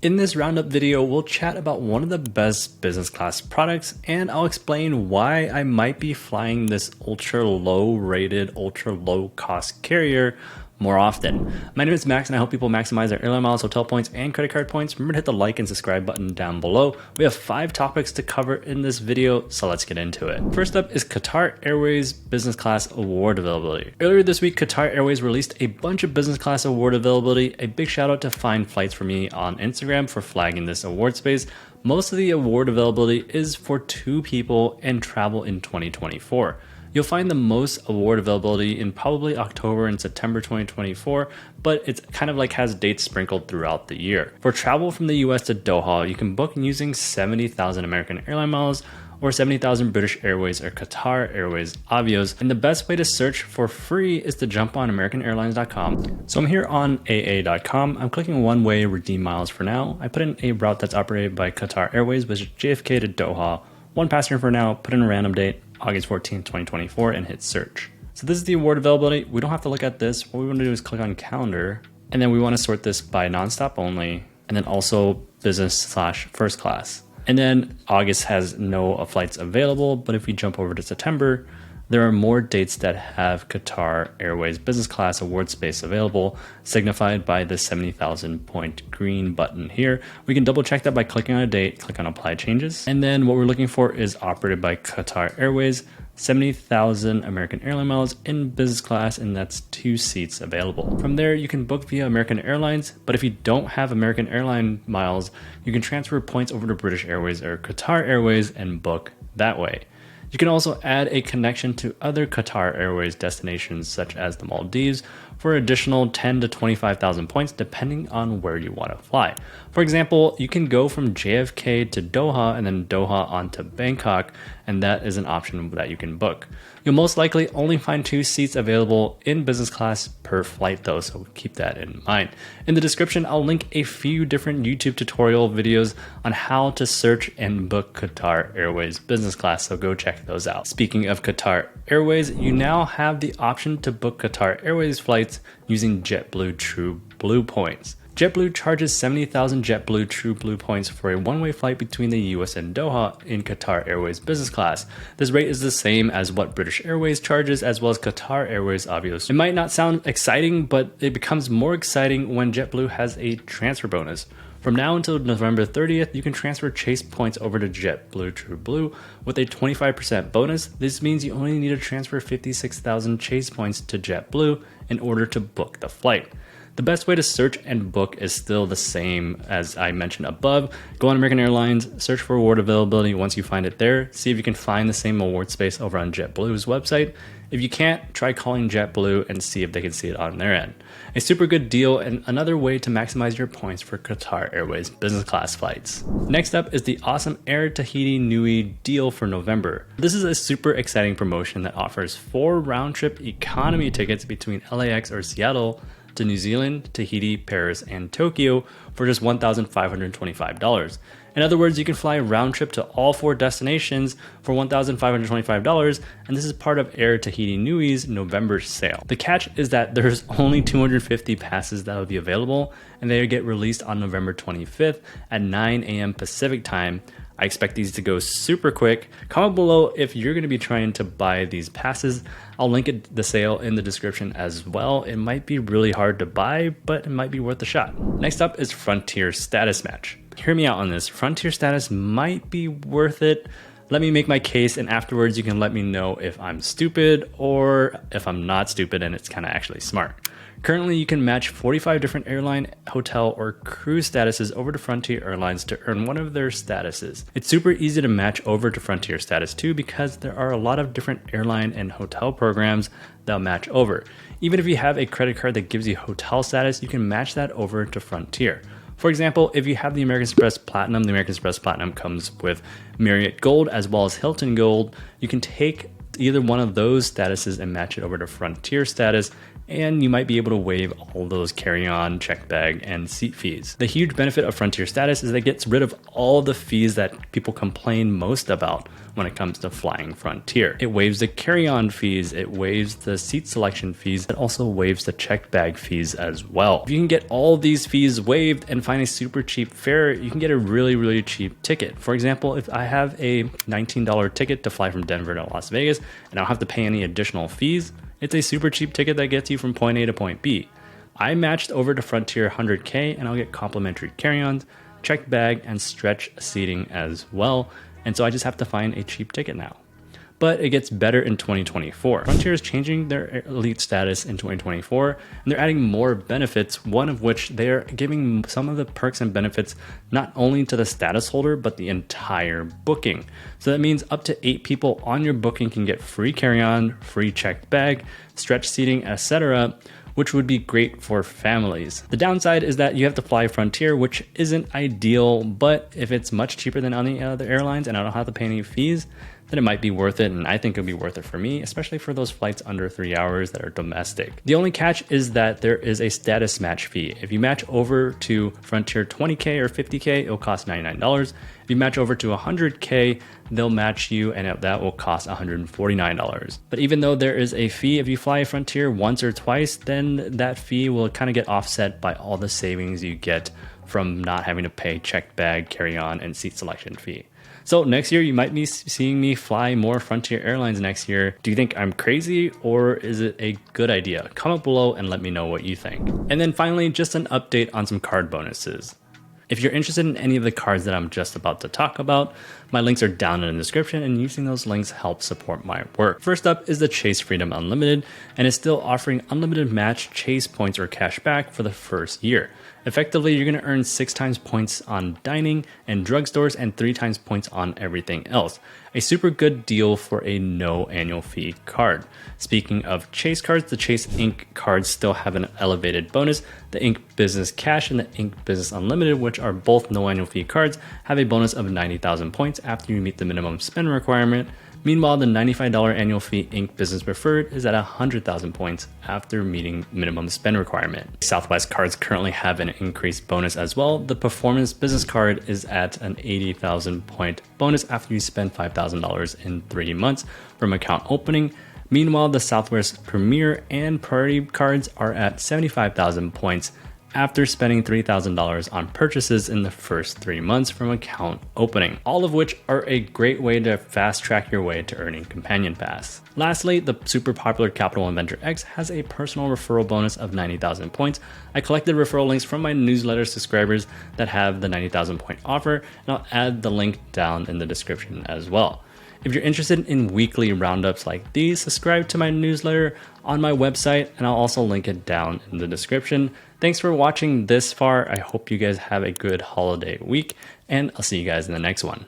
In this roundup video, we'll chat about one of the best business class products, and I'll explain why I might be flying this ultra low rated, ultra low cost carrier more often. My name is Max and I help people maximize their airline miles, hotel points, and credit card points. Remember to hit the like and subscribe button down below. We have 5 topics to cover in this video, so let's get into it. First up is Qatar Airways Business Class award availability. Earlier this week, Qatar Airways released a bunch of business class award availability. A big shout out to Find Flights for me on Instagram for flagging this award space. Most of the award availability is for 2 people and travel in 2024. You'll find the most award availability in probably October and September 2024, but it's kind of like has dates sprinkled throughout the year. For travel from the US to Doha, you can book using 70,000 American airline miles or 70,000 British Airways or Qatar Airways Avios. And the best way to search for free is to jump on AmericanAirlines.com. So I'm here on AA.com. I'm clicking one way, redeem miles for now. I put in a route that's operated by Qatar Airways, which is JFK to Doha. 1 passenger for now, put in a random date, August 14th, 2024, and hit search. So this is the award availability. We don't have to look at this. What we want to do is click on calendar, and then we want to sort this by nonstop only, and then also business/first class. And then August has no flights available, but if we jump over to September, there are more dates that have Qatar Airways Business Class award space available, signified by the 70,000 point green button here. We can double check that by clicking on a date, click on apply changes. And then what we're looking for is operated by Qatar Airways, 70,000 American airline miles in business class, and that's 2 seats available. From there, you can book via American Airlines, but if you don't have American airline miles, you can transfer points over to British Airways or Qatar Airways and book that way. You can also add a connection to other Qatar Airways destinations such as the Maldives for additional 10 to 25,000 points depending on where you want to fly. For example, you can go from JFK to Doha and then Doha onto Bangkok, and that is an option that you can book. You'll most likely only find 2 seats available in business class per flight though, so keep that in mind. In the description, I'll link a few different YouTube tutorial videos on how to search and book Qatar Airways Business Class, so go check those out. Speaking of Qatar Airways, you now have the option to book Qatar Airways flights using JetBlue TrueBlue points. JetBlue charges 70,000 JetBlue TrueBlue points for a one-way flight between the US and Doha in Qatar Airways Business Class. This rate is the same as what British Airways charges, as well as Qatar Airways Avios. It might not sound exciting, but it becomes more exciting when JetBlue has a transfer bonus. From now until November 30th, you can transfer Chase points over to JetBlue TrueBlue with a 25% bonus. This means you only need to transfer 56,000 Chase points to JetBlue in order to book the flight. The best way to search and book is still the same as I mentioned above. Go on American Airlines, search for award availability. Once you find it there, see if you can find the same award space over on JetBlue's website. If you can't, try calling JetBlue and see if they can see it on their end. A super good deal and another way to maximize your points for Qatar Airways business class flights. Next up is the awesome Air Tahiti Nui deal for November. This is a super exciting promotion that offers 4 round-trip economy tickets between LAX or Seattle to New Zealand, Tahiti, Paris, and Tokyo for just $1,525. In other words, you can fly round trip to all 4 destinations for $1,525, and this is part of Air Tahiti Nui's November sale. The catch is that there's only 250 passes that will be available, and they get released on November 25th at 9 a.m. Pacific time. I expect these to go super quick. Comment below if you're going to be trying to buy these passes. I'll link the sale in the description as well. It might be really hard to buy, but it might be worth a shot. Next up is Frontier Status Match. Hear me out on this. Frontier Status might be worth it. Let me make my case, and afterwards you can let me know if I'm stupid or if I'm not stupid and it's kind of actually smart. Currently, you can match 45 different airline, hotel, or cruise statuses over to Frontier Airlines to earn one of their statuses. It's super easy to match over to Frontier Status too because there are a lot of different airline and hotel programs that'll match over. Even if you have a credit card that gives you hotel status, you can match that over to Frontier. For example, if you have the American Express Platinum, the American Express Platinum comes with Marriott Gold as well as Hilton Gold. You can take either one of those statuses and match it over to Frontier status and you might be able to waive all those carry-on, check bag, and seat fees. The huge benefit of Frontier status is that it gets rid of all the fees that people complain most about when it comes to flying Frontier. It waives the carry-on fees, it waives the seat selection fees, it also waives the check bag fees as well. If you can get all these fees waived and find a super cheap fare, you can get a really cheap ticket. For example, if I have a $19 ticket to fly from Denver to Las Vegas and I don't have to pay any additional fees, it's a super cheap ticket that gets you from point A to point B. I matched over to Frontier 100K and I'll get complimentary carry-ons, checked bag, and stretch seating as well. And so I just have to find a cheap ticket now. But it gets better in 2024. Frontier is changing their elite status in 2024, and they're adding more benefits, one of which they're giving some of the perks and benefits not only to the status holder, but the entire booking. So that means up to 8 people on your booking can get free carry-on, free checked bag, stretch seating, etc., which would be great for families. The downside is that you have to fly Frontier, which isn't ideal, but if it's much cheaper than any other airlines and I don't have to pay any fees, then it might be worth it, and I think it would be worth it for me, especially for those flights under 3 hours that are domestic. The only catch is that there is a status match fee. If you match over to Frontier 20K or 50K, it'll cost $99. If you match over to 100K, they'll match you, and that will cost $149. But even though there is a fee, if you fly Frontier once or twice, then that fee will kind of get offset by all the savings you get from not having to pay checked bag, carry-on, and seat selection fee. So next year, you might be seeing me fly more Frontier Airlines next year. Do you think I'm crazy, or is it a good idea? Comment below and let me know what you think. And then finally, just an update on some card bonuses. If you're interested in any of the cards that I'm just about to talk about, my links are down in the description, and using those links helps support my work. First up is the Chase Freedom Unlimited, and it's still offering unlimited match Chase points or cash back for the first year. Effectively, you're going to earn 6 times points on dining and drugstores and 3 times points on everything else. A super good deal for a no annual fee card. Speaking of Chase cards, the Chase Inc. cards still have an elevated bonus. The Inc. Business Cash and the Inc. Business Unlimited, which are both no annual fee cards, have a bonus of 90,000 points after you meet the minimum spend requirement. Meanwhile, the $95 annual fee Inc. Business Preferred is at 100,000 points after meeting minimum spend requirement. Southwest cards currently have an increased bonus as well. The Performance Business Card is at an 80,000 point bonus after you spend $5,000 in 3 months from account opening. Meanwhile, the Southwest Premier and Priority cards are at 75,000 points after spending $3,000 on purchases in the first 3 months from account opening, all of which are a great way to fast track your way to earning Companion Pass. Lastly, the super popular Capital Inventor X has a personal referral bonus of 90,000 points. I collected referral links from my newsletter subscribers that have the 90,000 point offer, and I'll add the link down in the description as well. If you're interested in weekly roundups like these, subscribe to my newsletter on my website, and I'll also link it down in the description. Thanks for watching this far. I hope you guys have a good holiday week, and I'll see you guys in the next one.